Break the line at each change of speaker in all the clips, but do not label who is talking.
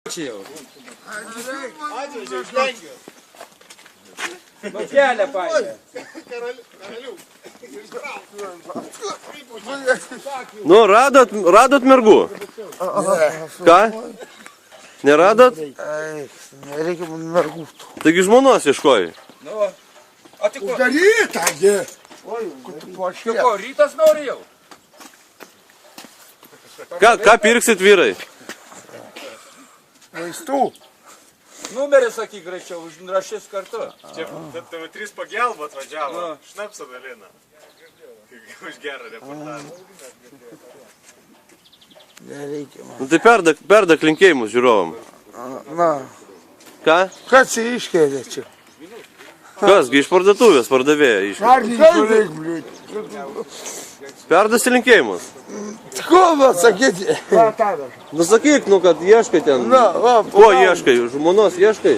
Čia jau. Nu kelią paėmė.
Nu, radot mergų? Ką? Neradot?
Reikia man mergų.
Taigi žmonos ieškojai.
Nu, o tik ko?
Uždaryta, jie. Oi,
Ko, rytas nori jau?
Ką pirksit vyrai?
Vaistų.
Numerį sakyk greičiau, užrašys kartu.
Čia TV3 pagelbą atvažiavo, šnapsą dalina. Už gerą reportažą.
Nereikia man.
Nu tai perdak linkėjimus žiūrovam.
Na,
Ką?
kas čia iškėlė čia?
Kasgi iš parduotuvės pardavėja iš.
Kaip, bliūt?
Perdasi linkėjimus.
Ko man sakyti?
Nu sakyk, nu kad ieškai ten.
Na, va,
Ko ieškai? Žmonos ieškai?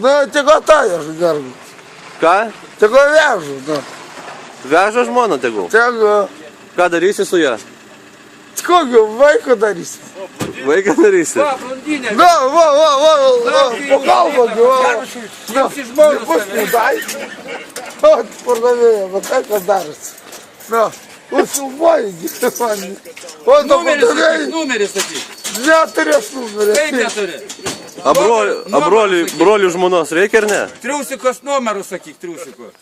Na, tik tą aš garbu.
Ką?
Tik vežu, na.
Veža žmoną tegul.
Tik,
Ką darysi su ją?
kokio vaiko darysi?
Vaiką darysi.
Va, blondinė.
Na, va, po kalbą, va.
Jiems iš žmonos
Bus
tave.
nedai. O, pardavėja, va tai kas darosi. Na, užsilmuoji, man. O, tu pardavėjai,
Numerį sakyk.
neturės numerį.
Kaip neturi?
A brolių žmonos reikia ar ne?
Triusikos numerų sakyk, triusikų.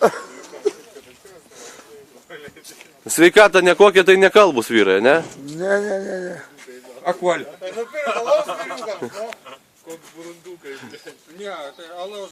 Sveikata nekokia, tai nekalbus vyrai, ne?
Ne.
Akuolį.
Nupirka alaus vyrukas, no? Koks burundukai.
Ne, tai alaus.